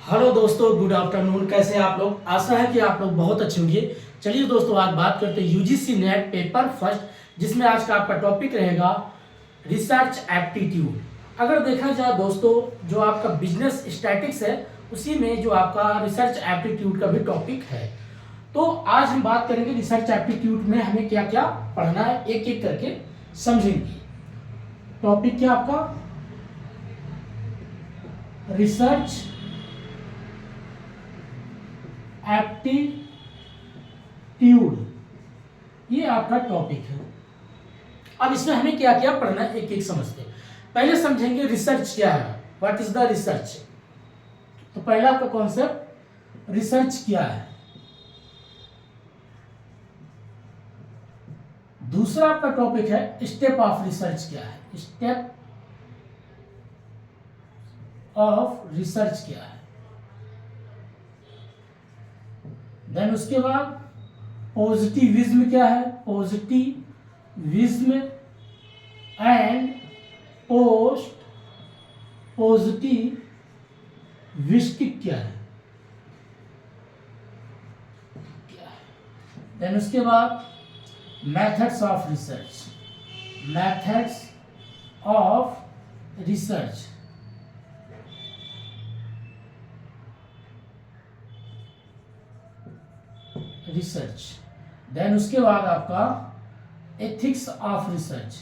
Hello दोस्तों, good afternoon. कैसे हैं आप लोग? आशा है कि आप लोग बहुत अच्छे होंगे। चलिए दोस्तों, आज बात करते हैं यूजीसी नेट पेपर फर्स्ट, जिसमें आज का आपका टॉपिक रहेगा रिसर्च एप्टीट्यूड। अगर देखा जाए दोस्तों, जो आपका बिजनेस स्टैटिक्स है उसी में जो आपका रिसर्च एप्टीट्यूड का भी टॉपिक है। तो आज हम बात करेंगे रिसर्च एप्टीट्यूड में हमें क्या क्या पढ़ना है, एक एक करके समझेंगे। टॉपिक क्या आपका? रिसर्च एप्टीट्यूड, ये आपका टॉपिक है। अब इसमें हमें क्या क्या पढ़ना है, एक एक समझते हैं। पहले समझेंगे रिसर्च क्या है, व्हाट इज द रिसर्च। तो पहला आपका कॉन्सेप्ट रिसर्च क्या है। दूसरा आपका टॉपिक है स्टेप ऑफ रिसर्च क्या है, स्टेप ऑफ रिसर्च क्या है। देन उसके बाद पॉजिटिविज्म क्या है, पॉजिटिविज्म एंड पोस्ट पॉजिटिविस्टिक क्या है। देन उसके बाद methods of research, methods of research. Research. Then उसके बाद आपका ethics of research,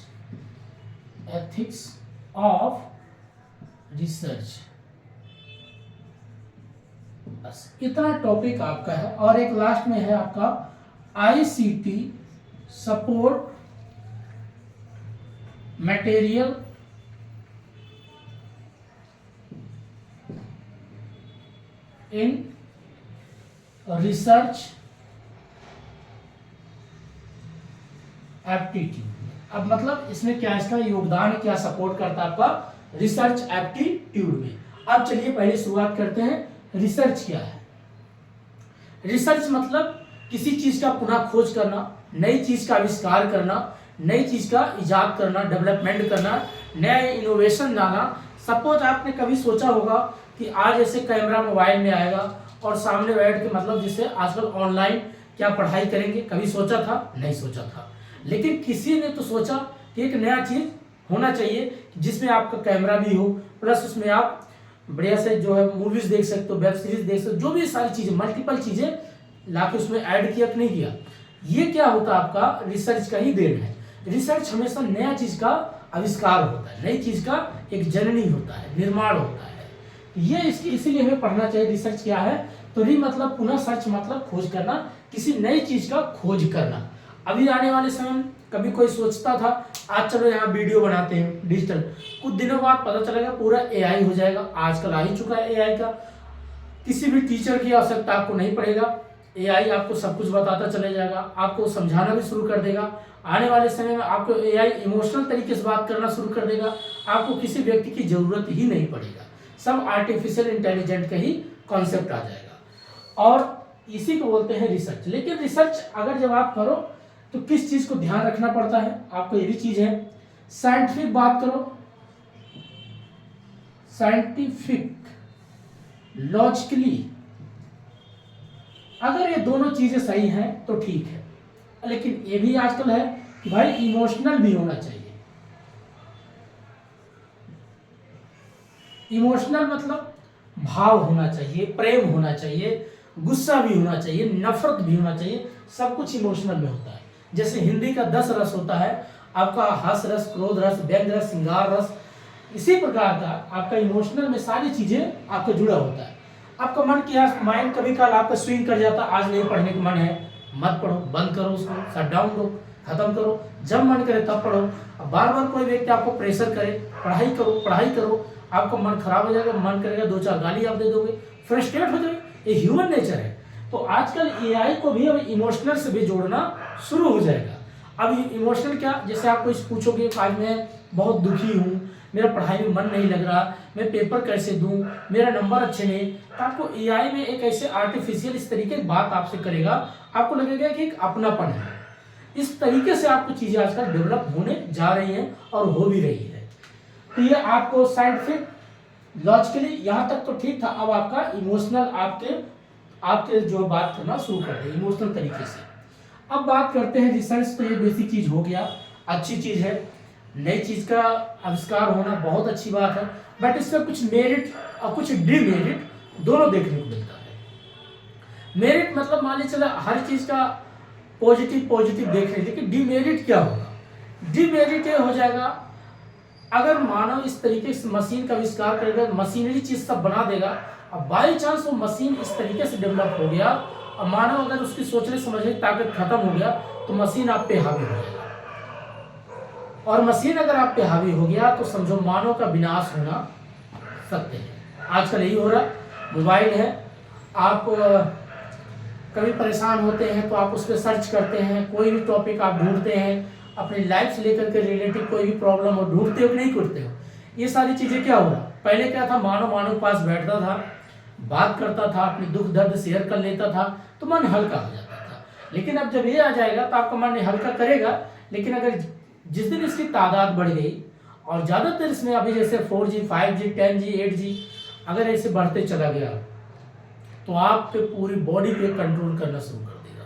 ethics of research. बस इतना टॉपिक आपका है। और एक लास्ट में है आपका ICT support material in research aptitude. अब मतलब इसमें क्या इसका योगदान है, क्या सपोर्ट करता है आपका रिसर्च एप्टीट्यूड में। अब चलिए पहले शुरुआत करते हैं, रिसर्च क्या है। रिसर्च मतलब किसी चीज का पुनः खोज करना, नई चीज का आविष्कार करना, नई चीज का इजाद करना, डेवलपमेंट करना, नया इनोवेशन लाना। सपोज आपने कभी सोचा होगा कि आज ऐसे कैमरा मोबाइल में आएगा और सामने बैठ के मतलब जिससे आजकल ऑनलाइन क्या पढ़ाई करेंगे, कभी सोचा था? नहीं सोचा था। लेकिन किसी ने तो सोचा कि एक नया चीज होना चाहिए जिसमें आपका कैमरा भी हो, प्लस उसमें आप बढ़िया से जो है मूवीज देख सकते हो, वेब सीरीज देख सकते हो, जो भी सारी चीजें मल्टीपल चीजें लाके उसमें ऐड किया कि नहीं किया। ये क्या होता है आपका रिसर्च का ही देन है। रिसर्च हमेशा नया चीज का आविष्कार होता है, नई चीज का एक जननी होता है, निर्माण होता है। ये इसकी इसीलिए हमें पढ़ना चाहिए। रिसर्च क्या है तो री मतलब पुनः सर्च मतलब खोज करना, किसी नई चीज का खोज करना। अभी आने वाले समय में कभी कोई सोचता था आज चलो यहाँ वीडियो बनाते हैं डिजिटल, कुछ दिनों बाद पता चलेगा पूरा एआई हो जाएगा। आजकल आ ही चुका है एआई का, किसी भी टीचर की आवश्यकता आपको नहीं पड़ेगा। एआई आपको सब कुछ बताता चले जाएगा, आपको समझाना भी शुरू कर देगा। आने वाले समय में आपको एआई इमोशनल तरीके से बात करना शुरू कर देगा, आपको किसी व्यक्ति की जरूरत ही नहीं पड़ेगा। सब आर्टिफिशियल इंटेलिजेंट का ही कॉन्सेप्ट आ जाएगा और इसी को बोलते हैं रिसर्च। लेकिन रिसर्च अगर जब आप करो तो किस चीज को ध्यान रखना पड़ता है आपको, ये भी चीज है। साइंटिफिक बात करो, साइंटिफिक लॉजिकली अगर ये दोनों चीजें सही हैं तो ठीक है। लेकिन ये भी आजकल है कि भाई इमोशनल भी होना चाहिए। इमोशनल मतलब भाव होना चाहिए, प्रेम होना चाहिए, गुस्सा भी होना चाहिए, नफरत भी होना चाहिए। सब कुछ इमोशनल में होता है। जैसे हिंदी का 10 रस होता है, आपका हर्ष रस, क्रोध रस, व्यंग रस, श्रृंगार रस। इसी प्रकार का आपका इमोशनल में सारी चीजें आपको जुड़ा होता है। आपका मन किया, माइंड कभी कल आपका स्विंग कर जाता, आज नहीं पढ़ने का मन है, मत पढ़ो, बंद करो उसको, शट डाउन करो, खत्म करो। जब मन करे तब पढ़ो। अब बार बार कोई व्यक्ति आपको प्रेशर करे पढ़ाई करो पढ़ाई करो, आपका मन खराब हो जाएगा, मन करेगा 2-4 गाली आप दे दोगे, फ्रस्ट्रेट हो जाओगे। ये ह्यूमन नेचर है। तो आजकल एआई को भी अब इमोशनल से भी जोड़ना शुरू हो जाएगा। अब इमोशनल क्या, जैसे आप कुछ पूछोगे आज मैं बहुत दुखी हूँ, मेरा पढ़ाई में मन नहीं लग रहा, मैं पेपर कैसे दूं, मेरा नंबर अच्छे नहीं, तो आपको एआई में एक ऐसे आर्टिफिशियल इस तरीके की बात आपसे करेगा, आपको लगेगा कि एक अपनापन है। इस तरीके से आपको चीजें आजकल डेवलप होने जा रही हैं और हो भी रही है। तो ये आपको साइंटिफिक लॉजिकली यहाँ तक तो ठीक था। अब आपका इमोशनल आपके जो बात करना शुरू कर दे इमोशनल तरीके से। अब बात करते हैं रिसर्च। तो ये बेसिक चीज हो गया, अच्छी चीज है, नई चीज का आविष्कार होना बहुत अच्छी बात है, बट इसमें कुछ मेरिट और कुछ डिमेरिट दोनों देखने को मिलता है। मेरिट मतलब मान लीजिए चला हर चीज का पॉजिटिव देख रहे हैं, लेकिन डिमेरिट क्या होगा? डिमेरिट ये हो जाएगा अगर मानव इस तरीके से मशीन का आविष्कार करेगा, मशीनरी चीज सब बना देगा, अब बाई चांस वो मशीन इस तरीके से डेवलप हो गया और मानव अगर उसकी सोचने समझने की ताकत खत्म हो गया तो मशीन आप पे हावी हो जाएगा, और मशीन अगर आप पे हावी हो गया तो समझो मानव का विनाश होना सत्य है। आजकल यही हो रहा। मोबाइल है, आप कभी परेशान होते हैं तो आप उस पर सर्च करते हैं, कोई भी टॉपिक आप ढूंढते हैं, अपनी लाइफ से लेकर के रिलेटिव कोई भी प्रॉब्लम हो ढूंढते हो कि नहीं ढूंढते हो। ये सारी चीजें क्या हो रहा? पहले क्या था, मानव के पास बैठता था, बात करता था, अपनी दुख दर्द शेयर कर लेता था तो मन हल्का हो जाता था। लेकिन अब जब ये आ जाएगा तो आपका मन हल्का करेगा, लेकिन अगर जिस दिन इसकी तादाद बढ़ गई और ज़्यादातर इसमें अभी जैसे 4G 5G 10G 8G अगर ऐसे बढ़ते चला गया तो आप पे पूरी बॉडी पे कंट्रोल करना शुरू कर देगा,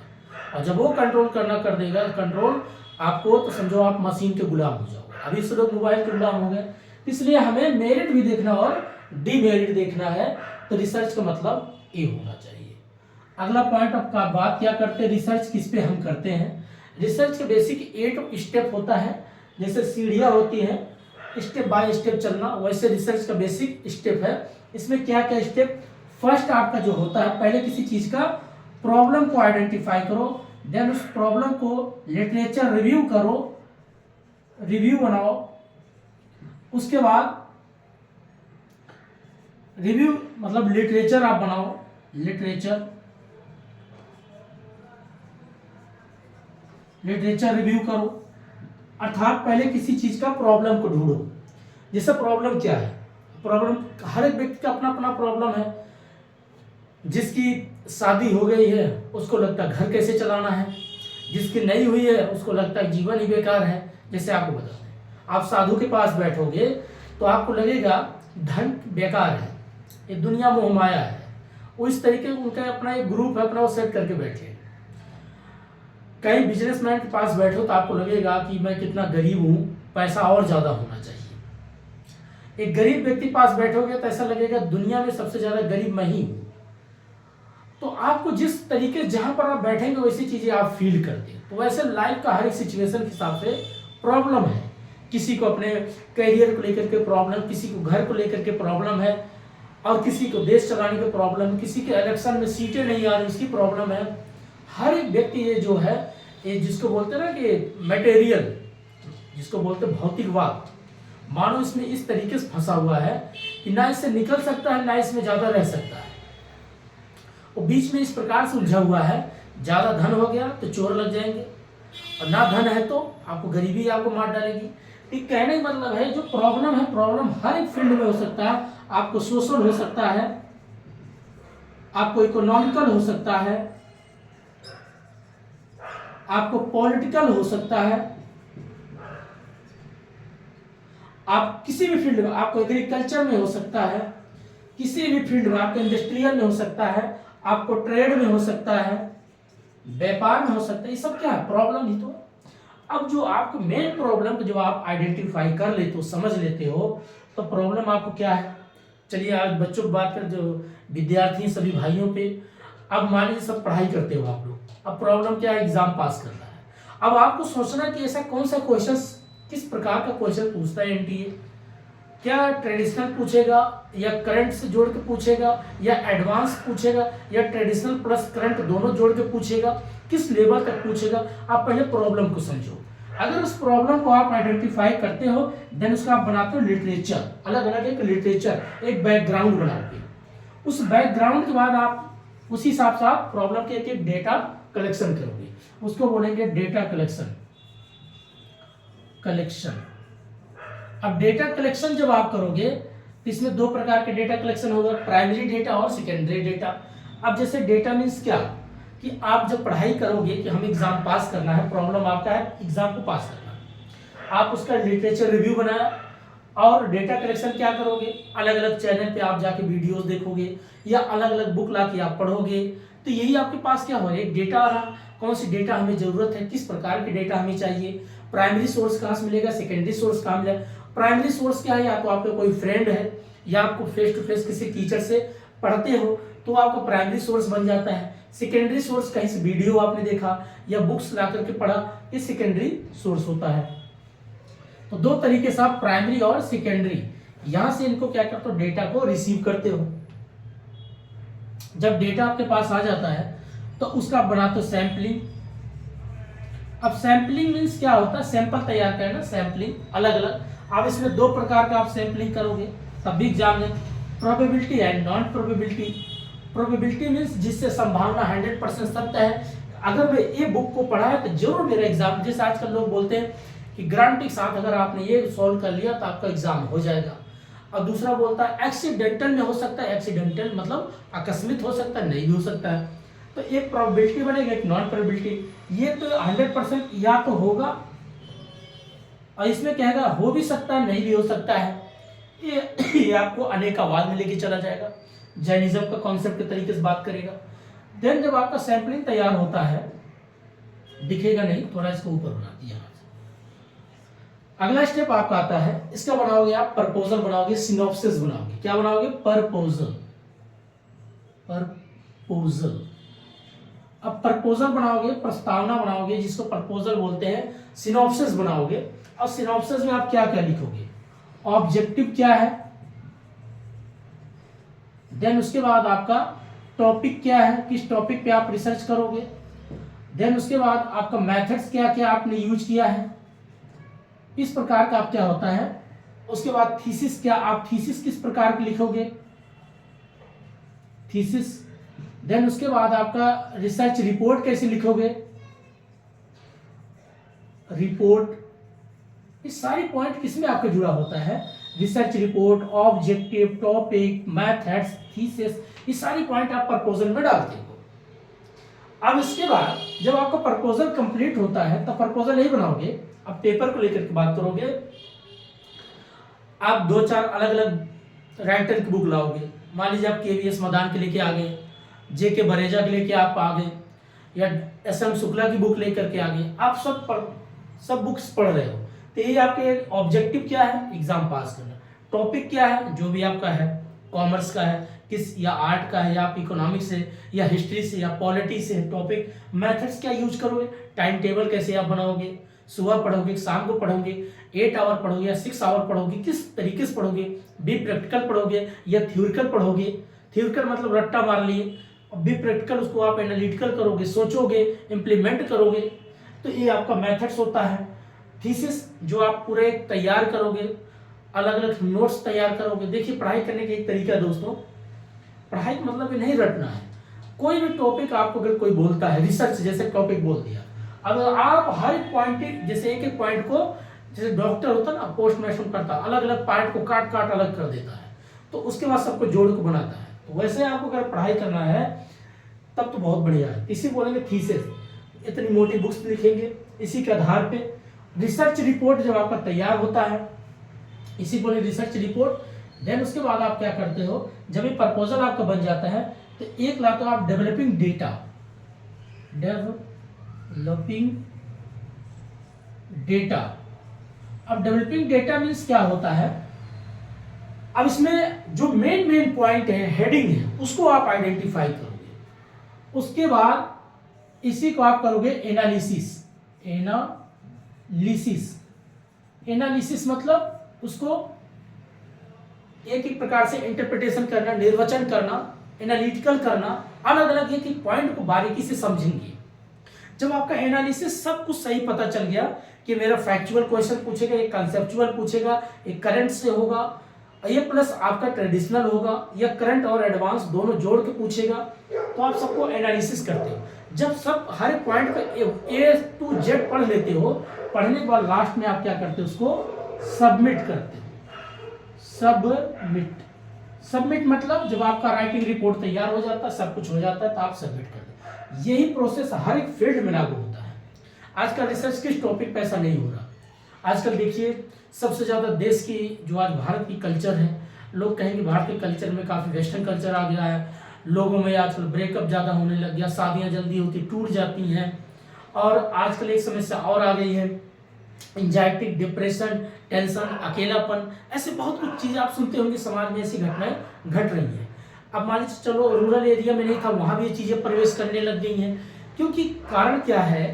और जब वो कंट्रोल कर देगा कंट्रोल आपको, तो समझो आप मशीन के गुलाम हो जाओगे। अभी से लोग मोबाइल के गुलाम हो गए, इसलिए हमें मेरिट भी देखना और डीमेरिट देखना है। तो रिसर्च का मतलब ये होना चाहिए। अगला पॉइंट आपका बात क्या करते हैं, रिसर्च किस पे हम करते हैं। रिसर्च का बेसिक 8 स्टेप होता है, जैसे सीढ़ियाँ होती हैं स्टेप बाय स्टेप चलना, वैसे रिसर्च का बेसिक स्टेप है। इसमें क्या क्या स्टेप? फर्स्ट आपका जो होता है, पहले किसी चीज का प्रॉब्लम को आइडेंटिफाई करो, देन उस प्रॉब्लम को लिटरेचर रिव्यू करो, रिव्यू बनाओ। उसके बाद रिव्यू मतलब लिटरेचर आप बनाओ, लिटरेचर रिव्यू करो, अर्थात पहले किसी चीज का प्रॉब्लम को ढूंढो। जैसे प्रॉब्लम क्या है? प्रॉब्लम हर एक व्यक्ति का अपना अपना प्रॉब्लम है। जिसकी शादी हो गई है उसको लगता है घर कैसे चलाना है, जिसकी नहीं हुई है उसको लगता है जीवन ही बेकार है। जैसे आपको बता दें, आप साधु के पास बैठोगे तो आपको लगेगा धन बेकार है, ये दुनिया मोह माया है। वो इस तरीके उनका अपना एक ग्रुप है, अपना वो सेट करके बैठे। कई बिजनेसमैन के पास बैठो तो आपको लगेगा कि मैं कितना गरीब हूँ, पैसा और ज्यादा होना चाहिए। एक गरीब व्यक्ति पास बैठोगे तो ऐसा लगेगा दुनिया में सबसे ज्यादा गरीब मैं ही हूँ। तो आपको जिस तरीके जहां पर आप बैठेंगे वैसी चीजें आप फील करते हैं। तो वैसे लाइफ का हर एक सिचुएशन के हिसाब से प्रॉब्लम है। किसी को अपने करियर को लेकर के प्रॉब्लम, किसी को घर को लेकर के प्रॉब्लम है, और किसी को देश चलाने की प्रॉब्लम, किसी के इलेक्शन में सीटें नहीं आ रही उसकी प्रॉब्लम है। हर एक व्यक्ति ये जो है, ये जिसको बोलते हैं ना कि मटेरियल, जिसको बोलते हैं भौतिकवाद, मानो इसमें इस तरीके से फंसा हुआ है कि ना इससे निकल सकता है ना इसमें ज्यादा रह सकता है। वो बीच में इस प्रकार से उलझा हुआ है, ज्यादा धन हो गया तो चोर लग जाएंगे, और ना धन है तो आपको गरीबी आपको मार डालेगी। एक कहने का मतलब है जो प्रॉब्लम है, प्रॉब्लम हर एक फील्ड में हो सकता है। आपको सोशल हो सकता है, आपको इकोनॉमिकल हो सकता है, आपको पॉलिटिकल हो सकता है, आप किसी भी फील्ड में, आपको एग्रीकल्चर में हो सकता है, किसी भी फील्ड में, आपको इंडस्ट्रियल में हो सकता है, आपको ट्रेड में हो सकता है, व्यापार में हो सकता है। ये सब क्या है? प्रॉब्लम ही तो। अब जो आपको मेन प्रॉब्लम को जब आप आइडेंटिफाई कर लेते हो, समझ लेते हो, तो प्रॉब्लम आपको क्या है। चलिए आज बच्चों की बात करें, जो विद्यार्थी सभी भाइयों पे, अब मान लीजिए सब पढ़ाई करते हो आप लोग, अब प्रॉब्लम क्या है? एग्जाम पास करना है। अब आपको सोचना कि ऐसा कौन सा क्वेश्चन, किस प्रकार का क्वेश्चन पूछता है एनटीए। क्या ट्रेडिशनल पूछेगा, या करंट से जोड़ के पूछेगा, या एडवांस पूछेगा, या ट्रेडिशनल प्लस करंट दोनों जोड़ के पूछेगा, किस लेवल तक पूछेगा। आप पहले प्रॉब्लम को समझो। अगर उस प्रॉब्लम को आप आइडेंटिफाई करते हो, देन उसका आप बनाते हो लिटरेचर, अलग अलग एक लिटरेचर, एक बैकग्राउंड बनाते हो। उस बैकग्राउंड के बाद आप उसी हिसाब से आप प्रॉब्लम के एक डेटा कलेक्शन करोगे, उसको बोलेंगे डेटा कलेक्शन। अब डेटा कलेक्शन जब आप करोगे तो इसमें दो प्रकार के डेटा कलेक्शन होगा, प्राइमरी डेटा और सेकेंडरी डेटा। अब जैसे डेटा मीन्स क्या, कि आप जब पढ़ाई करोगे कि हमें एग्जाम पास करना है, प्रॉब्लम आपका है एग्जाम को पास करना है, आप उसका लिटरेचर रिव्यू बनाया, और डेटा कलेक्शन क्या करोगे, अलग अलग चैनल पे आप जाके वीडियोस देखोगे या अलग अलग बुक ला के आप पढ़ोगे। तो यही आपके पास क्या हो रहा है, एक डेटा आ रहा, कौन सी डेटा हमें जरूरत है, किस प्रकार की डेटा हमें चाहिए, प्राइमरी सोर्स कहाँ से मिलेगा, सेकेंडरी सोर्स कहाँ मिलेगा। प्राइमरी सोर्स क्या है, या तो आपका कोई फ्रेंड है या आपको फेस टू फेस किसी टीचर से पढ़ते हो तो आपका प्राइमरी सोर्स बन जाता है। सेकेंडरी सोर्स कहीं से वीडियो आपने देखा या बुक्स ला करके पढ़ा, ये सेकेंडरी सोर्स होता है। तो दो तरीके से आप प्राइमरी और सेकेंडरी, यहां से इनको क्या करते हो, डेटा को रिसीव करते हो। जब डेटा आपके पास आ जाता है तो उसका आप बनाते हो सैंपलिंग। अब सैंपलिंग मीन्स क्या होता है, सैंपल तैयार करना, सैंपलिंग अलग अलग। अब इसमें दो प्रकार का आप सैंपलिंग करोगे तब भी एग्जाम में, probability and non probability. Probability means जिससे संभावना 100% सत्य है, अगर मैं ये बुक को पढ़ा है तो जरूर मेरा एग्जाम, जैसे आजकल लोग बोलते हैं कि गारंटी के साथ अगर आपने ये सॉल्व कर लिया तो आपका एग्जाम हो जाएगा। और दूसरा बोलता है एक्सीडेंटल में हो सकता है, एक्सीडेंटल मतलब आकस्मिक हो सकता है, नहीं भी हो सकता है। तो एक प्रोबेबिलिटी बनेगा, एक नॉन प्रोबेबिलिटी। ये तो 100% या तो होगा, और इसमें क्या है, हो भी सकता है, नहीं भी हो सकता है। ये आपको अनेकावाद में लेके चला जाएगा, जैनिज्म का कॉन्सेप्ट के तरीके से बात करेगा। देन जब आपका सैंपलिंग तैयार होता है, दिखेगा नहीं, थोड़ा इसको ऊपर बना दिया। अगला स्टेप आपका आता है, इसका बनाओगे आप प्रपोजल बनाओगे, सिनॉप्सिस बनाओगे। क्या बनाओगे, प्रपोजल। प्रपोजल। अब प्रपोजल बनाओगे, प्रस्तावना बनाओगे, जिसको प्रपोजल बोलते हैं, सिनॉप्सिस बनाओगे। और सिनॉप्सिस में आप क्या क्या लिखोगे, ऑब्जेक्टिव क्या है, देन उसके बाद आपका टॉपिक क्या है, किस टॉपिक पे आप रिसर्च करोगे, देन उसके बाद आपका मेथड्स क्या क्या आपने यूज किया है, इस प्रकार का आप क्या होता है। उसके बाद थीसिस, क्या आप थीसिस किस प्रकार की लिखोगे, थीसिस। देन उसके बाद आपका रिसर्च रिपोर्ट कैसे लिखोगे, रिपोर्ट। ये सारी पॉइंट किसमें आपका जुड़ा होता है, research report, objective, topic, methods, thesis, ये सारी पॉइंट आप प्रपोजल में डालते हो। अब इसके बाद जब आपका प्रपोजल कंप्लीट होता है तब प्रपोजल नहीं बनाओगे, अब पेपर को लेकर के बात करोगे। आप दो चार अलग अलग राइटर की बुक लाओगे, मान लीजिए आप KVS मदान के लेके आ गए, JK बरेजा के लेके आप आ गए, या SM शुक्ला की बुक लेकर के आ गए। आप सब बुक्स पढ़ रहे हो, तो ये आपके ऑब्जेक्टिव क्या है, एग्जाम पास करना। टॉपिक क्या है, जो भी आपका है, कॉमर्स का है किस, या आर्ट का है, या आप इकोनॉमिक्स से या हिस्ट्री से या पॉलिटी से टॉपिक। मेथड्स क्या यूज करोगे, टाइम टेबल कैसे आप बनाओगे, सुबह पढ़ोगे, शाम को पढ़ोगे, 8 आवर पढ़ोगे या 6 आवर पढ़ोगे, किस तरीके से पढ़ोगे, बी प्रैक्टिकल पढ़ोगे या थ्योरिकल पढ़ोगे। थ्योरिकल मतलब रट्टा मार लिए, और बी प्रैक्टिकल उसको आप एनालिटिकल करोगे, सोचोगे, इम्प्लीमेंट करोगे। तो ये आपका मेथड्स होता है। थीसिस जो आप पूरे तैयार करोगे, अलग अलग नोट्स तैयार करोगे। देखिए पढ़ाई करने का एक तरीका है दोस्तों, पढ़ाई का मतलब ये नहीं रटना है। कोई भी टॉपिक आपको अगर कोई बोलता है, रिसर्च जैसे टॉपिक बोल दिया, अगर आप हर एक पॉइंट, जैसे एक एक पॉइंट को, जैसे डॉक्टर होता है ना, पोस्टमार्टम करता है, अलग अलग पार्ट को काट काट अलग कर देता है, तो उसके बाद सबको जोड़ को बनाता है। तो वैसे आपको अगर पढ़ाई करना है तब तो बहुत बढ़िया है। इसी बोलेंगे थीसिस, इतनी मोटी बुक्स लिखेंगे, इसी के आधार पे रिसर्च रिपोर्ट जब आपका तैयार होता है, इसी बोले रिसर्च रिपोर्ट। देन उसके बाद आप क्या करते हो, जब ये प्रपोजल आपका बन जाता है तो एक लाते हो आप डेवलपिंग डेटा, डेवलपिंग डेटा। अब डेवलपिंग डेटा मीन्स क्या होता है, अब इसमें जो मेन पॉइंट है, हेडिंग है, उसको आप आइडेंटिफाई करोगे। उसके बाद इसी को आप करोगे एनालिसिस। एनालिसिस मतलब उसको एक एक प्रकार से इंटरप्रिटेशन करना, निर्वचन करना, एनालिटिकल करना, अलग अलग एक एक पॉइंट को बारीकी से समझेंगे। जब आपका एनालिसिस सब कुछ सही पता चल गया कि मेरा फैक्चुअल क्वेश्चन पूछेगा, एक कंसेप्चुअल पूछेगा, एक करंट से होगा, ये प्लस आपका ट्रेडिशनल होगा, या करंट और एडवांस दोनों जोड़ के पूछेगा, तो आप सबको एनालिसिस करते हो। जब सब हर पॉइंट का A to Z पढ़ लेते हो, पढ़ने के बाद लास्ट में आप क्या करते हो, उसको सबमिट करते हो। सबमिट मतलब जब आपका राइटिंग रिपोर्ट तैयार हो जाता है, सब कुछ हो जाता है, तो आप सबमिट करते हो। यही प्रोसेस हर एक फील्ड में लागू होता है। आज का रिसर्च किस टॉपिक पे ऐसा नहीं हो रहा। आजकल देखिए सबसे ज़्यादा देश की जो आज भारत की कल्चर है, लोग कहेंगे भारत के कल्चर में काफ़ी वेस्टर्न कल्चर आ गया है, लोगों में आजकल ब्रेकअप ज़्यादा होने लग गया, शादियाँ जल्दी होती टूट जाती हैं, और आजकल एक समस्या और आ गई है एंजाइटी, डिप्रेशन, टेंशन, अकेलापन, ऐसे बहुत कुछ चीज़ें आप सुनते होंगे समाज में ऐसी घटनाएं घट रही हैं। अब मान लीजिए चलो रूरल एरिया में नहीं था, वहाँ भी ये चीज़ें प्रवेश करने लग गई हैं, क्योंकि कारण क्या है,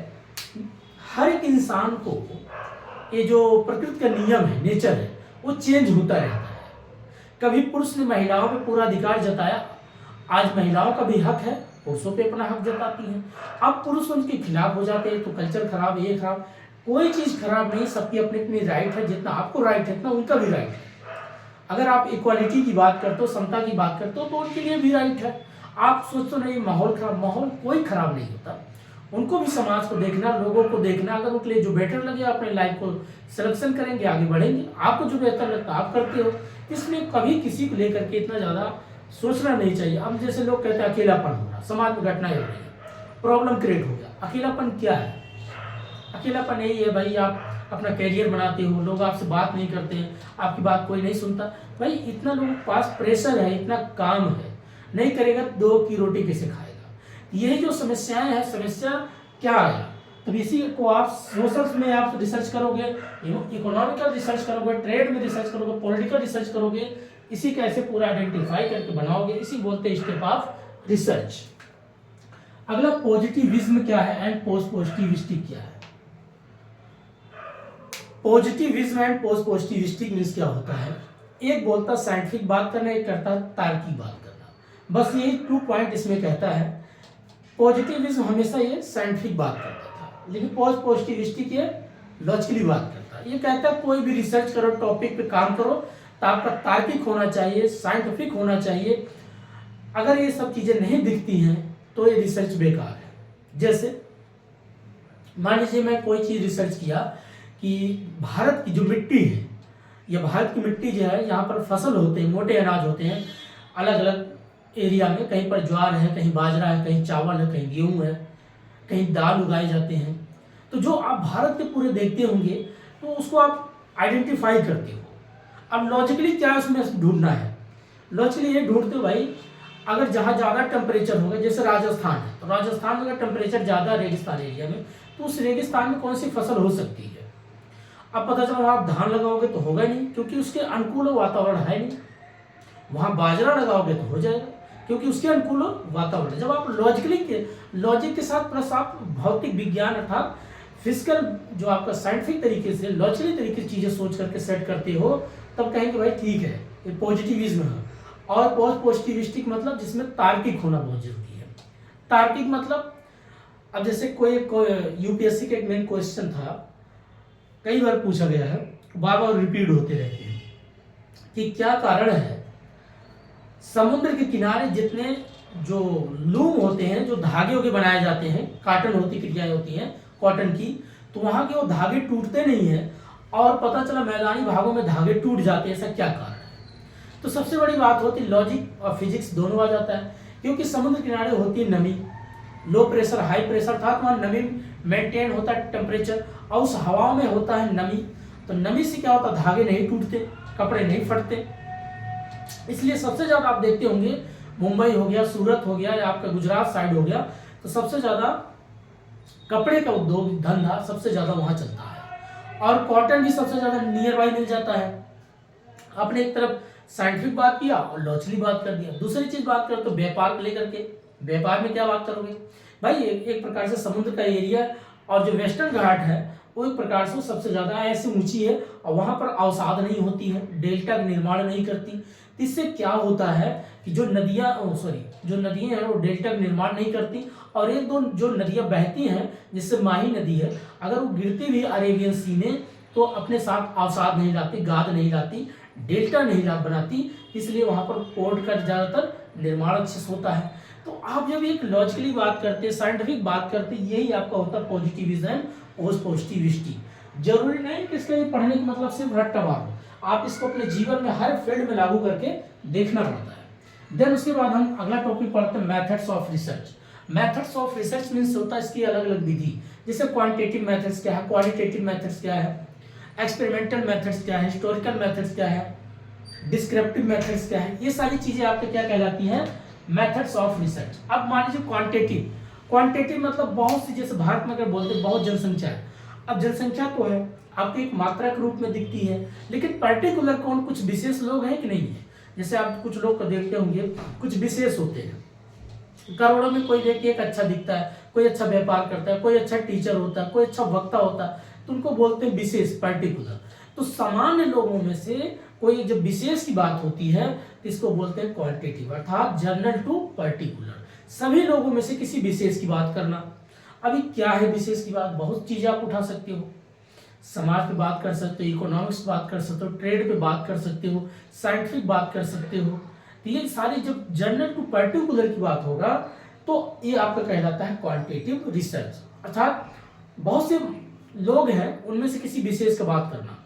हर एक इंसान को ये जो प्रकृति का नियम है, नेचर है, वो चेंज होता रहता है। कभी पुरुष ने महिलाओं पे पूरा अधिकार जताया, आज महिलाओं का भी हक है, पुरुषों पे अपना हक जताती हैं। अब पुरुष उनके खिलाफ हो जाते हैं तो कल्चर खराब, ये खराब, कोई चीज़ खराब नहीं, सबकी अपनी अपनी राइट है, जितना आपको राइट है उतना उनका भी राइट है। अगर आप इक्वालिटी की बात करते हो, समता की बात करते हो, तो उनके लिए भी राइट है। आप सोचते नहीं माहौल खराब, माहौल कोई खराब नहीं होता, उनको भी समाज को देखना, लोगों को देखना, अगर उनके लिए जो बेटर लगे अपने लाइफ को सिलेक्शन करेंगे, आगे बढ़ेंगे। आपको जो बेहतर लगता है आप करते हो, इसमें कभी किसी को लेकर के इतना ज़्यादा सोचना नहीं चाहिए। अब जैसे लोग कहते हैं अकेलापन हो रहा, समाज में घटनाएं हो रही है, प्रॉब्लम क्रिएट हो गया। अकेलापन क्या है? अकेलापन यही है भाई, आप अपना कैरियर बनाते हो, लोग आपसे बात नहीं करते हैं, आपकी बात कोई नहीं सुनता। भाई इतना लोगों के पास प्रेशर है, इतना काम है, नहीं करेगा दो की रोटी कैसे खाएगा? यही जो समस्याएं हैं, समस्या क्या है? तो इसी को आप सोशल में आप रिसर्च करोगे, इकोनॉमिकल रिसर्च करोगे, ट्रेड में रिसर्च करोगे, पॉलिटिकल रिसर्च करोगे, इसी का ऐसे पूरा आइडेंटिफाई करके बनाओगे, इसी बोलते हैं स्टेप ऑफ रिसर्च। अगला पॉजिटिविज्म क्या है एंड पोस्ट पॉजिटिविस्टिक क्या है? Positivism and post positivistic means क्या होता है? एक बोलता साइंटिफिक बात करना, एक करता तार्किक बात करना, बस ये 2 पॉइंट इसमें कहता है। पॉजिटिविज्म हमेशा ये साइंटिफिक बात करता था, लेकिन पोस्ट पॉजिटिविस्टिक ये लॉजिकली बात करता है। ये कहता है कोई भी रिसर्च करो, टॉपिक पे काम करो तो आपका तार्किक होना चाहिए, साइंटिफिक होना चाहिए। अगर ये सब चीजें नहीं दिखती हैं तो ये रिसर्च बेकार है। जैसे मान लीजिए मैं कोई चीज रिसर्च किया कि भारत की जो मिट्टी है, ये भारत की मिट्टी जो है, यहाँ पर फसल होते हैं, मोटे अनाज होते हैं अलग अलग एरिया में, कहीं पर ज्वार है, कहीं बाजरा है, कहीं चावल है, कहीं गेहूं है, कहीं दाल उगाए जाते हैं। तो जो आप भारत के पूरे देखते होंगे तो उसको आप आइडेंटिफाई करते हो। अब लॉजिकली क्या उसमें ढूंढना है? लॉजिकली ये ढूंढते हो भाई, अगर जहाँ ज़्यादा टेम्परेचर होगा, जैसे राजस्थान है, तो राजस्थान में अगर टेम्परेचर ज़्यादा रेगिस्तान एरिया में, तो उस रेगिस्तान में कौन सी फसल हो सकती है? अब पता चला वहाँ आप धान लगाओगे तो होगा नहीं, क्योंकि उसके अनुकूल वातावरण है नहीं। वहाँ बाजरा लगाओगे तो हो जाएगा, क्योंकि उसके अनुकूल वातावरण। जब आप लॉजिक के साथ प्लस आप भौतिक विज्ञान अर्थात फिजिकल जो आपका साइंटिफिक तरीके से, लॉजिकली तरीके से चीजें सोच करके सेट करते हो, तब कहेंगे भाई ठीक है, ये पॉजिटिविज्म है। और पोस्ट पॉजिटिविस्टिक मतलब जिसमें तार्किक होना बहुत जरूरी है। तार्किक मतलब, अब जैसे कोई यूपीएससी का एक मेन क्वेश्चन था, कई बार पूछा गया है, बार बार रिपीट होते रहते हैं कि क्या कारण है समुद्र के किनारे जितने जो लूम होते हैं, जो धागे के बनाए जाते हैं, काटन होती क्रियाएं होती हैं कॉटन की, तो वहां के वो धागे टूटते नहीं है, और पता चला मैदानी भागों में धागे टूट जाते हैं, ऐसा क्या कारण है? तो सबसे बड़ी बात होती है लॉजिक और फिजिक्स दोनों आ जाता है, क्योंकि समुद्र किनारे होती है नमी, लो प्रेशर हाई प्रेशर था, तो वहाँ नमी मेंटेन होता है टेम्परेचर, और उस हवा में होता है नमी, तो नमी से क्या होता है, धागे नहीं टूटते, कपड़े नहीं फटते। इसलिए सबसे ज्यादा आप देखते होंगे मुंबई हो गया, सूरत हो गया, या आपका गुजरात साइड हो गया, तो सबसे ज्यादा कपड़े का उद्योग धंधा सबसे ज्यादा वहां चलता है, और कॉटन भी सबसे ज्यादा नियर बाई मिल जाता है। आपने एक तरफ साइंटिफिक बात किया और लॉजिकली बात कर दिया। दूसरी चीज बात करो तो व्यापार को लेकर के, व्यापार में क्या बात करोगे भाई? एक प्रकार से समुद्र का एरिया, और जो वेस्टर्न घाट है वो एक प्रकार से सबसे ज्यादा ऐसी ऊंची है, और वहां पर अवसाद नहीं होती है, डेल्टा का निर्माण नहीं करती। इससे क्या होता है कि जो नदियां हैं वो डेल्टा का निर्माण नहीं करती, और एक दो जो नदियां बहती हैं, जिससे माही नदी है, अगर वो गिरती भी अरेबियन सी में, तो अपने साथ अवसाद नहीं लाती, गाद नहीं लाती, डेल्टा नहीं बनाती, इसलिए वहां पर पोर्ट का ज्यादातर निर्माण अच्छे से होता है। तो आप जब एक लॉजिकली बात करते हैं, साइंटिफिक बात करते हैं, यही आपका होता है पॉजिटिविज्म और पॉजिटिविस्टिक। जरूरी नहीं कि इसका ये पढ़ने का मतलब सिर्फ रट्टामार हो, आप इसको अपने जीवन में हर फील्ड में लागू करके देखना पड़ता है। देन उसके बाद हम अगला टॉपिक पढ़ते हैं methods of research. Methods of research means होता है इसकी अलग अलग विधि, जैसे क्वांटिटेटिव मेथड्स क्या है, क्वालिटेटिव मेथड्स क्या है। एक्सपेरिमेंटल मेथड्स क्या है, हिस्टोरिकल मेथड्स क्या है, डिस्क्रिप्टिव मेथड्स क्या है, ये सारी चीजें आपके क्या कहलाती हैं, मेथड्स ऑफ रिसर्च। अब मान लीजिए क्वांटिटेटिव, क्वांटिटेटिव मतलब बहुत सी, जैसे भारत में अगर बोलते हैं बहुत जनसंख्या है, अब जनसंख्या तो है आपको एक मात्रा के रूप में दिखती है, लेकिन पर्टिकुलर कौन, कुछ विशेष लोग हैं कि नहीं है। जैसे आप कुछ लोग को देखते होंगे, कुछ विशेष होते हैं, करोड़ों में कोई व्यक्ति एक अच्छा दिखता है, कोई अच्छा व्यापार करता है, कोई अच्छा टीचर होता है, कोई अच्छा वक्ता होता है, तो उनको बोलते हैं विशेष, पर्टिकुलर। तो सामान्य लोगों में से कोई जब विशेष की बात होती है तो इसको बोलते हैं क्वालिटेटिव, अर्थात जनरल टू पर्टिकुलर, सभी लोगों में से किसी विशेष की बात करना। अभी क्या है विशेष की बात, बहुत चीजें आप उठा सकते हो, समाज पे बात कर सकते हो, इकोनॉमिक्स बात कर सकते हो, ट्रेड पे बात कर सकते हो, साइंटिफिक बात कर सकते हो। तो ये सारी जब जनरल टू पर्टिकुलर की बात होगा तो ये आपका कहलाता है क्वांटिटेटिव रिसर्च, अर्थात बहुत से लोग हैं उनमें से किसी विशेष का बात करना।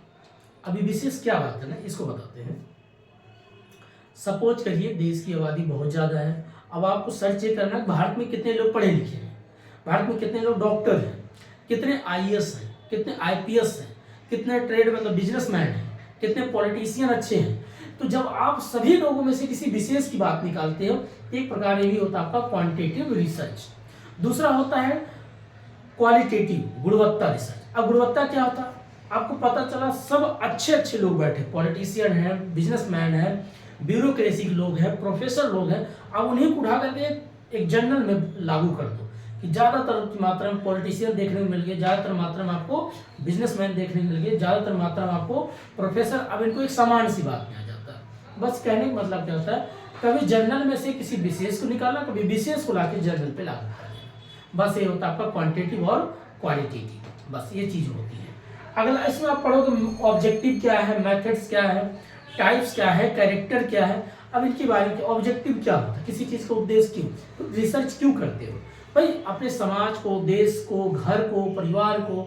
अभी विशेष क्या बात करना इसको बताते हैं। सपोज करिए देश की आबादी बहुत ज्यादा है, अब आपको सर्च ये करना है भारत में कितने लोग पढ़े लिखे हैं, भारत में कितने लोग डॉक्टर हैं, कितने आईएएस हैं, कितने आईपीएस हैं, कितने ट्रेड मतलब बिजनेसमैन हैं, कितने पॉलिटिशियन अच्छे हैं। तो जब आप सभी लोगों में से किसी विशेष की बात निकालते हो, एक प्रकार ये भी होता है आपका क्वांटिटेटिव रिसर्च। दूसरा होता है क्वालिटेटिव, गुणवत्ता रिसर्च। अब गुणवत्ता क्या होता है, आपको पता चला सब अच्छे अच्छे लोग बैठे, पॉलिटिशियन हैं, बिजनेसमैन हैं, ब्यूरोक्रेसी के लोग हैं, प्रोफेसर लोग हैं, अब उन्हीं को उठा करके एक जनरल में लागू कर दो कि ज़्यादातर की मात्रा में पॉलिटिशियन देखने को मिल गए, ज़्यादातर मात्रा में आपको बिजनेसमैन देखने को मिल गए, ज़्यादातर मात्रा में आपको प्रोफेसर। अब इनको एक समान सी बात में आ जाता है। बस कहने का मतलब क्या होता है, कभी जनरल में से किसी विशेष को निकाला, कभी विशेष को लाके जनरल पे लागू कर देना। बस ये होता है आपका क्वांटिटेटिव और क्वालिटेटिव, बस ये चीज़ होती है। अगला इसमें आप पढ़ोगे ऑब्जेक्टिव क्या है, मेथड्स क्या है, टाइप्स क्या है, कैरेक्टर क्या है। अब इनके बारे में ऑब्जेक्टिव क्या होता है, किसी चीज़ का उद्देश्य क्यों, रिसर्च क्यों करते हो भाई, अपने समाज को, देश को, घर को, परिवार को,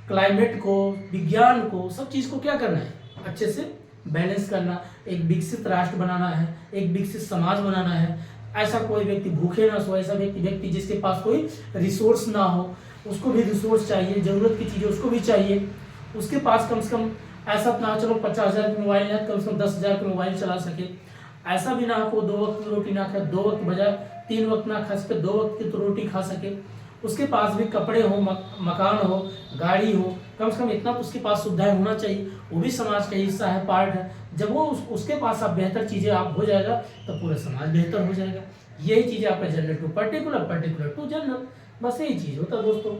क्लाइमेट को, विज्ञान को, सब चीज़ को क्या करना है, अच्छे से बैलेंस करना, एक विकसित राष्ट्र बनाना है, एक विकसित समाज बनाना है। ऐसा कोई व्यक्ति भूखे ना सो, ऐसा व्यक्ति जिसके पास कोई रिसोर्स ना हो, उसको भी रिसोर्स चाहिए, जरूरत की चीज़ें उसको भी चाहिए। उसके पास कम से कम ऐसा ना चलो 50,000 की मोबाइल है, कम से कम 10,000 की मोबाइल चला सके। ऐसा भी ना हो 2 वक्त की रोटी ना खाए, 2 वक्त बजाय 3 वक्त ना खा सके, 2 वक्त की तो रोटी खा सके। उसके पास भी कपड़े हो, मकान हो, गाड़ी हो, कम से कम इतना तो उसके पास सुविधाएं होना चाहिए, वो भी समाज का हिस्सा है, पार्ट है। जब वो उसके पास आप बेहतर चीज़ें आप हो जाएगा तो पूरा समाज बेहतर हो जाएगा। यही चीज़ आपका general to particular, particular to general, बस यही चीज़ होता है दोस्तों।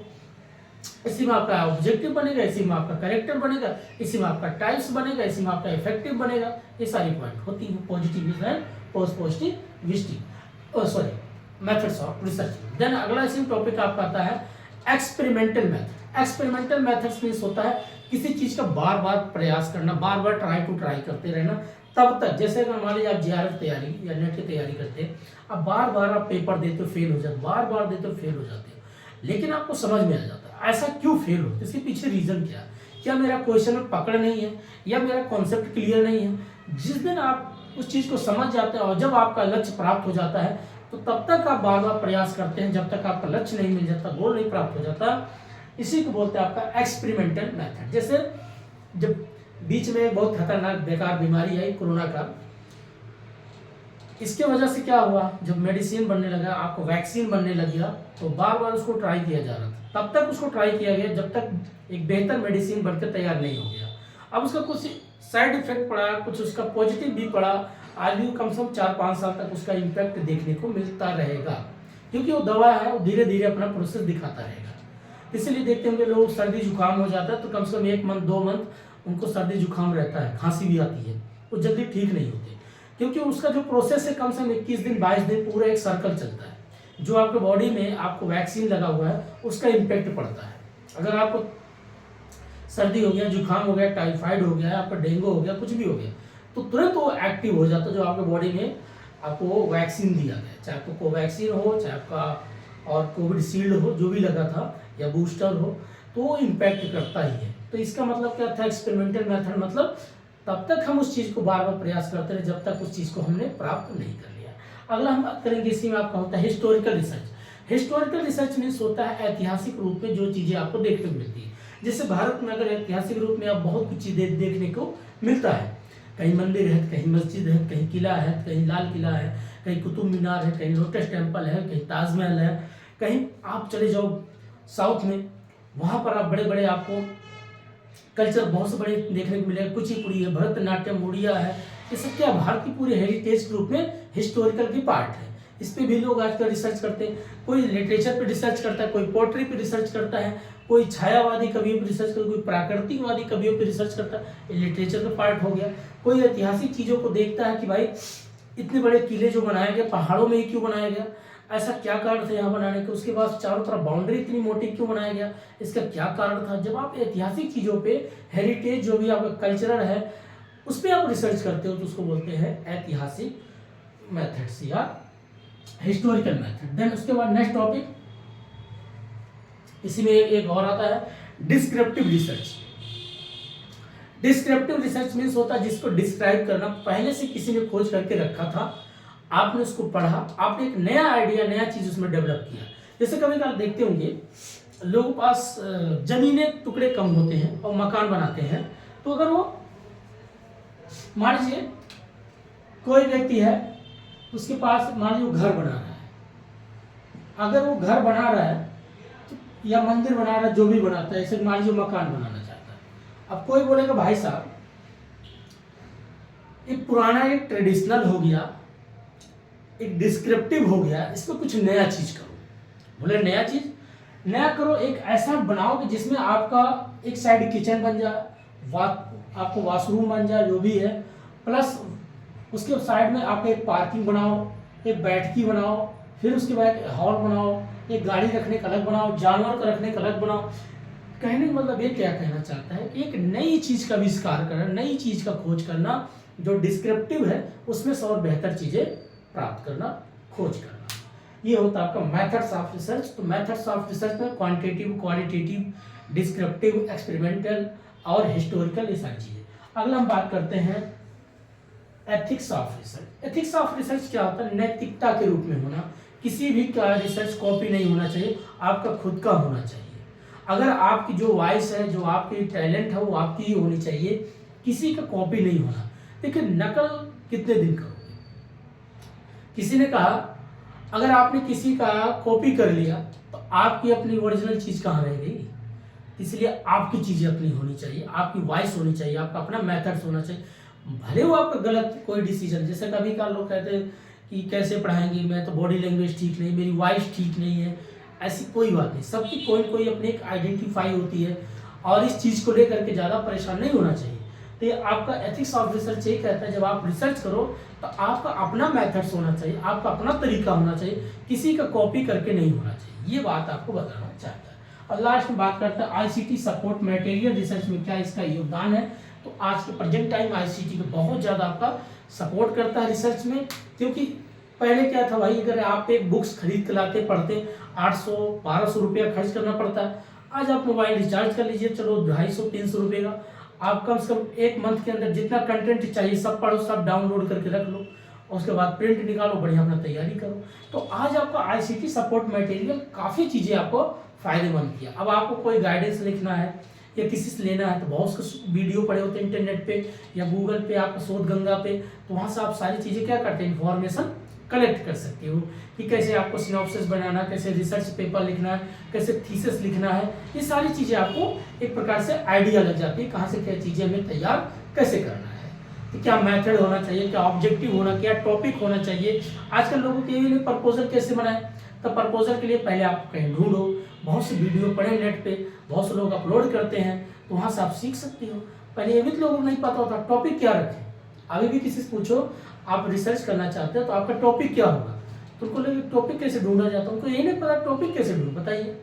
इसी में आपका ऑब्जेक्टिव बनेगा, इसी में आपका कैरेक्टर बनेगा, इसी में आपका टाइप्स बनेगा, इसी में आपका इफेक्टिव बनेगा। ये सारी पॉइंट होती है positive and positivity, sorry methods of research. Then अगला इसी टॉपिक आपका आता है experimental method. Experimental methods means होता है किसी चीज का बार बार प्रयास करना, बार बार ट्राई करते रहना, तब तक जैसे अगर मान लीजिए आप जीआरएफ तैयारी या नेट की तैयारी करते हैं, अब बार बार आप पेपर देते हो फेल हो जाते, बार बार देते हो फेल हो जाते हो, लेकिन आपको समझ में आ जाता है ऐसा क्यों फेल हो, इसके पीछे रीजन क्या है, क्या मेरा क्वेश्चन में पकड़ नहीं है या मेरा कॉन्सेप्ट क्लियर नहीं है। जिस दिन आप उस चीज को समझ जाते हैं और जब आपका लक्ष्य प्राप्त हो जाता है तो तब तक आप बार बार प्रयास करते हैं जब तक आपका लक्ष्य नहीं मिल जाता, गोल नहीं प्राप्त हो जाता। इसी को बोलते हैं आपका एक्सपेरिमेंटल मेथड। जैसे जब बीच में बहुत खतरनाक बेकार बीमारी आई कोरोना का, इसके वजह से क्या हुआ, जब मेडिसिन बनने लगा, आपको वैक्सीन बनने लग गया, तो बार बार उसको ट्राई किया जा रहा था। तब तक उसको ट्राई किया गया जब तक एक बेहतर मेडिसिन बनकर तैयार नहीं हो गया। अब उसका कुछ साइड इफेक्ट पड़ा, कुछ उसका पॉजिटिव भी पड़ा, आज भी कम से कम 4-5 साल तक उसका इम्पैक्ट देखने को मिलता रहेगा, क्योंकि वो दवा है, वो धीरे धीरे अपना प्रोसेस दिखाता रहेगा। इसलिए देखते होंगे लोग सर्दी जुकाम हो जाता है तो कम से कम 1 मंथ 2 मंथ उनको सर्दी जुकाम रहता है, खांसी भी आती है, वो जल्दी ठीक नहीं होते, क्योंकि उसका जो प्रोसेस है कम से कम 21 दिन 22 दिन पूरा एक सर्कल चलता है। जो आपके बॉडी में आपको वैक्सीन लगा हुआ है उसका इम्पैक्ट पड़ता है। अगर आपको सर्दी हो गया, जुकाम हो गया, टाइफाइड हो गया, आपका डेंगू हो गया, कुछ भी हो गया, तो तुरंत वो एक्टिव हो जाता है जो आपके बॉडी में आपको वैक्सीन दिया गया, चाहे आपको कोवैक्सीन हो, चाहे आपका और कोविडशील्ड हो, जो भी लगा था, या बूस्टर हो, तो वो इम्पैक्ट करता ही है। तो इसका मतलब क्या था, एक्सपेरिमेंटल मेथड मतलब तब तक हम उस चीज़ को बार बार प्रयास करते रहे जब तक उस चीज़ को हमने प्राप्त नहीं कर लिया। अगला हम बात करेंगे, इसी में आपका होता है historical research. Historical research means होता है ऐतिहासिक रूप में जो चीज़ें आपको देखने को मिलती है। जैसे भारत में अगर ऐतिहासिक रूप में आप बहुत कुछ चीज़ें देखने को मिलता है, कहीं मंदिर है, कहीं मस्जिद है, कहीं किला है, कहीं लाल किला है, कहीं कुतुब मीनार है, कहीं लोटस टेम्पल है, कहीं ताजमहल है, कहीं आप चले जाओ साउथ में, वहाँ पर आप बड़े बड़े आपको कल्चर बहुत से बड़े देखने को मिलेगा, कुचिपुड़ी है, भरतनाट्यम, उड़िया है, ये सब क्या भारत की पूरे हेरिटेज के रूप में हिस्टोरिकल की पार्ट है। इस पे भी लोग आजकल रिसर्च करते हैं, कोई लिटरेचर पे रिसर्च करता है, कोई पोट्री पे रिसर्च करता है, कोई छायावादी कवियों पे रिसर्च करता है, कोई प्राकृतिकवादी कवियों पे रिसर्च करता है, ये लिटरेचर का पार्ट हो गया। कोई ऐतिहासिक चीज़ों को देखता है कि भाई इतने बड़े किले जो बनाए गए पहाड़ों में ही क्यों बनाया गया, ऐसा क्या कारण था यहाँ बनाने का, उसके बाद चारों तरफ बाउंड्री इतनी मोटी क्यों बनाया गया, इसका क्या कारण था। जब आप ऐतिहासिक चीज़ों पे, हेरिटेज जो भी आपका कल्चरल है उस पर आप रिसर्च करते हो तो उसको बोलते हैं ऐतिहासिक मेथड्स या हिस्टोरिकल मेथड। देन उसके बाद नेक्स्ट टॉपिक, इसी में एक और आता है descriptive research. Descriptive research means होता है जिसको डिस्क्राइब करना, पहले से किसी ने खोज करके रखा था, आपने उसको पढ़ा, आपने एक नया आइडिया, नया चीज उसमें डेवलप किया। जैसे कभी कभी देखते होंगे लोगों के पास जमीनें टुकड़े कम होते हैं और मकान बनाते हैं, तो अगर वो मान लीजिए कोई व्यक्ति है उसके पास मान लीजिए वो घर बना रहा है, अगर वो घर बना रहा है तो या मंदिर बना रहा है, जो भी बनाता है, ऐसे मान लीजिए मकान बनाना चाहता है। अब कोई बोलेगा भाई साहब एक पुराना, एक ट्रेडिशनल हो गया, एक डिस्क्रिप्टिव हो गया, इसमें कुछ नया चीज करो। बोले नया चीज, नया करो, एक ऐसा बनाओ कि जिसमें आपका एक साइड किचन बन जाए, आपको वॉशरूम बन जाए, जो भी है, प्लस उसके साइड में आपको एक पार्किंग बनाओ, एक बैठकी बनाओ, फिर उसके बाद एक हॉल बनाओ, एक गाड़ी रखने का अलग बनाओ, जानवर को रखने का अलग बनाओ। कहने का मतलब ये क्या कहना चाहता है, एक नई चीज का आविष्कार करना, नई चीज का खोज करना, जो डिस्क्रिप्टिव है उसमें से और बेहतर चीजें प्राप्त करना, खोज करना, ये होता है आपका मेथड्स ऑफ रिसर्च। तो मेथड्स ऑफ रिसर्च में क्वांटिटेटिव, क्वालिटेटिव, डिस्क्रिप्टिव, एक्सपेरिमेंटल और हिस्टोरिकल, ये सारी चीजें। अगला हम बात करते हैं ethics of research. Ethics of research क्या होता है, नैतिकता के रूप में होना, किसी भी का रिसर्च कॉपी नहीं होना चाहिए, आपका खुद का होना चाहिए। अगर आपकी जो वॉइस है, जो आपकी टैलेंट है, वो आपकी ही होनी चाहिए, किसी का कॉपी नहीं होना। देखिए नकल कितने दिन करोगे, किसी ने कहा अगर आपने किसी का कॉपी कर लिया तो आपकी अपनी ओरिजिनल चीज कहाँ रह गई। इसलिए आपकी चीजें अपनी होनी चाहिए, आपकी वॉइस होनी चाहिए, आपका अपना मेथड्स होना चाहिए। भले वो आपका गलत कोई डिसीजन, जैसे कभी का लोग कहते हैं कि कैसे पढ़ाएंगे, मैं तो बॉडी लैंग्वेज ठीक नहीं, मेरी वॉइस ठीक नहीं है, ऐसी कोई बात नहीं। सबकी कोई कोई अपनी एक आइडेंटिफाई होती है और इस चीज को लेकर के ज्यादा परेशान नहीं होना चाहिए। तो ये आपका एथिक्स ऑफ रिसर्च ये कहता है जब आप रिसर्च करो तो आपका अपना मेथड्स होना चाहिए, आपका अपना तरीका होना चाहिए, किसी का कॉपी करके नहीं होना चाहिए। ये बात आपको बताना चाहता है। और लास्ट में बात करते हैं आईसीटी सपोर्ट मटेरियल रिसर्च में क्या इसका योगदान है। तो आज के प्रेजेंट टाइम आईसीटी को बहुत ज़्यादा आपका सपोर्ट करता है रिसर्च में, क्योंकि पहले क्या था भाई, अगर आप एक बुक्स खरीद के लाते पढ़ते 800-1200 रुपया खर्च करना पड़ता है। आज आप मोबाइल रिचार्ज कर लीजिए, चलो 250-300 रुपये का, आप कम से कम एक मंथ के अंदर जितना कंटेंट चाहिए सब पढ़ो, सब डाउनलोड करके रख लो, और उसके बाद प्रिंट निकालो, बढ़िया अपना तैयारी करो। तो आज आपका आईसीटी सपोर्ट मटेरियल काफ़ी चीज़ें आपको फायदेमंद किया। अब आपको कोई गाइडेंस लिखना है या किसी से लेना है तो बहुत से वीडियो पड़े होते हैं इंटरनेट पे या गूगल पे, आपका शोध गंगा पे, तो वहाँ से आप सारी चीज़ें क्या करते हैं, इन्फॉर्मेशन कलेक्ट कर सकते हो कि कैसे आपको सिनॉप्सिस बनाना, कैसे रिसर्च पेपर लिखना है, कैसे थीसिस लिखना है। ये सारी चीज़ें आपको एक प्रकार से आइडिया लग जाती है कहाँ से क्या चीज़ें हमें तैयार कैसे करना है, तो क्या मेथड होना चाहिए, क्या ऑब्जेक्टिव होना, क्या टॉपिक होना चाहिए। आजकल लोगों के लिए प्रपोजल कैसे बनाए, तो प्रपोजल के लिए पहले आप कहीं ढूंढो, बहुत से वीडियो पढ़े नेट पे, बहुत से लोग अपलोड करते हैं, तो वहाँ से आप सीख सकते हो। पहले ये भी तो लोगों को नहीं पता होता टॉपिक क्या रखें। अभी भी किसी से पूछो आप रिसर्च करना चाहते हो तो आपका टॉपिक क्या होगा, तो उनको लगे टॉपिक कैसे ढूंढा जाता है, उनको यही नहीं पता टॉपिक कैसे ढूंढ, बताइए।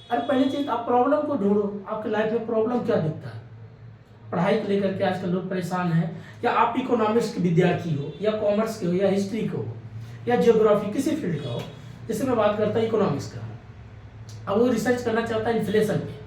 अरे पहली चीज आप प्रॉब्लम को ढूंढो, आपके लाइफ में प्रॉब्लम क्या दिखता है। पढ़ाई को लेकर के आजकल लोग परेशान हैं, या आप इकोनॉमिक्स के विद्यार्थी हो, या कॉमर्स के हो, या हिस्ट्री के हो, या जियोग्राफी, किसी फील्ड का हो। जैसे मैं बात करता हूँ इकोनॉमिक्स का, अब वो रिसर्च करना चाहता है इन्फ्लेशन पे,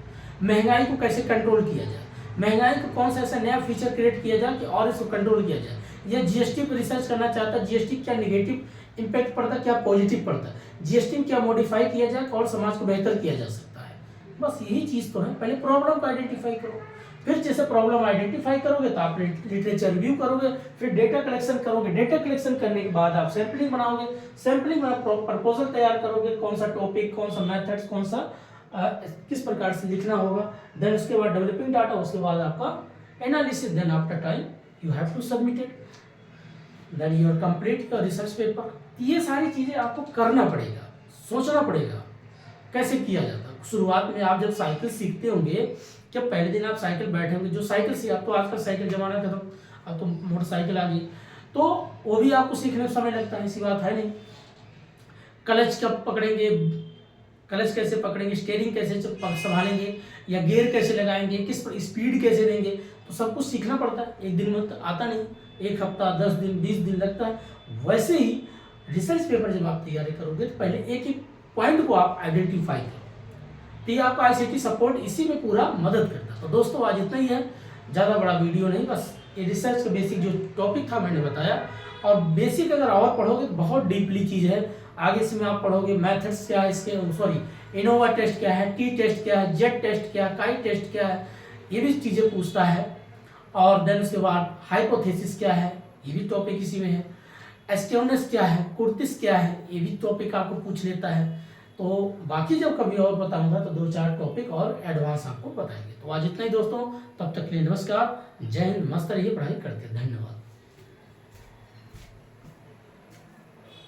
महंगाई को कैसे कंट्रोल किया जाए, महंगाई को कौन सा ऐसा नया फीचर क्रिएट किया जाए कि और इसको कंट्रोल किया जाए। या जीएसटी पर रिसर्च करना चाहता है, जीएसटी क्या नेगेटिव इंपैक्ट पड़ता है, क्या पॉजिटिव पड़ता है, जीएसटी में क्या मॉडिफाई किया जाए और समाज को बेहतर किया जा सकता है। बस यही चीज़ तो है। पहले प्रॉब्लम को आइडेंटिफाई करो, फिर जैसे प्रॉब्लम आइडेंटिफाई करोगे तो आप लिटरेचर रिव्यू करोगे, फिर डेटा कलेक्शन करोगे, डेटा कलेक्शन करने के बाद आप सैम्पलिंग बनाओगे, सैम्पलिंग में आप प्रपोजल तैयार करोगे, कौन सा टॉपिक, कौन सा मेथड्स, कौन सा किस प्रकार से लिखना होगा, देन उसके बाद डेवलपिंग डाटा, उसके बाद आपका analysis, then after time you have to submit it, then you complete your research paper. ये सारी चीज़ें आपको करना पड़ेगा, सोचना पड़ेगा कैसे किया जाता है। शुरुआत में आप जब साइकिल सीखते होंगे, जब पहले दिन आप साइकिल बैठे होंगे, जो साइकिल से आप तो आजकल साइकिल जमाना खत्म, अब तो मोटरसाइकिल आ गई, तो वो भी आपको सीखने में समय लगता है, ऐसी बात है नहीं। क्लच कब पकड़ेंगे, क्लच कैसे पकड़ेंगे, स्टीयरिंग कैसे संभालेंगे, या गियर कैसे लगाएंगे, किस पर स्पीड कैसे देंगे, तो सब कुछ सीखना पड़ता है, एक दिन में तो आता नहीं, एक हफ्ता, 10 दिन, 20 दिन लगता है। वैसे ही रिसर्च पेपर जब आप तैयारी करोगे तो पहले एक एक पॉइंट को आप आइडेंटिफाई करो, तो ये आपका ICT सपोर्ट इसी में पूरा मदद करता है। तो दोस्तों आज इतना ही है, ज़्यादा बड़ा वीडियो नहीं, बस ये रिसर्च का बेसिक जो टॉपिक था मैंने बताया, और बेसिक अगर और पढ़ोगे तो बहुत डीपली चीज़ है। आगे इसमें आप पढ़ोगे मैथड्स क्या है इसके, सॉरी इनोवा टेस्ट क्या है, टी टेस्ट क्या है, जेट टेस्ट क्या है, काई टेस्ट क्या है, ये भी चीज़ें पूछता है। और देन उसके बाद हाइपोथेसिस क्या है, ये भी टॉपिक इसी में है। एस्क्यूनेस क्या है, कुर्तिस क्या है, ये भी टॉपिक आपको पूछ लेता है। तो बाकी जब कभी और बताऊंगा तो 2-4 टॉपिक और एडवांस आपको बताएंगे। तो आज इतना ही दोस्तों, तब तक के लिए नमस्कार, जय हिंद, मस्त रहिए, पढ़ाई करते, धन्यवाद।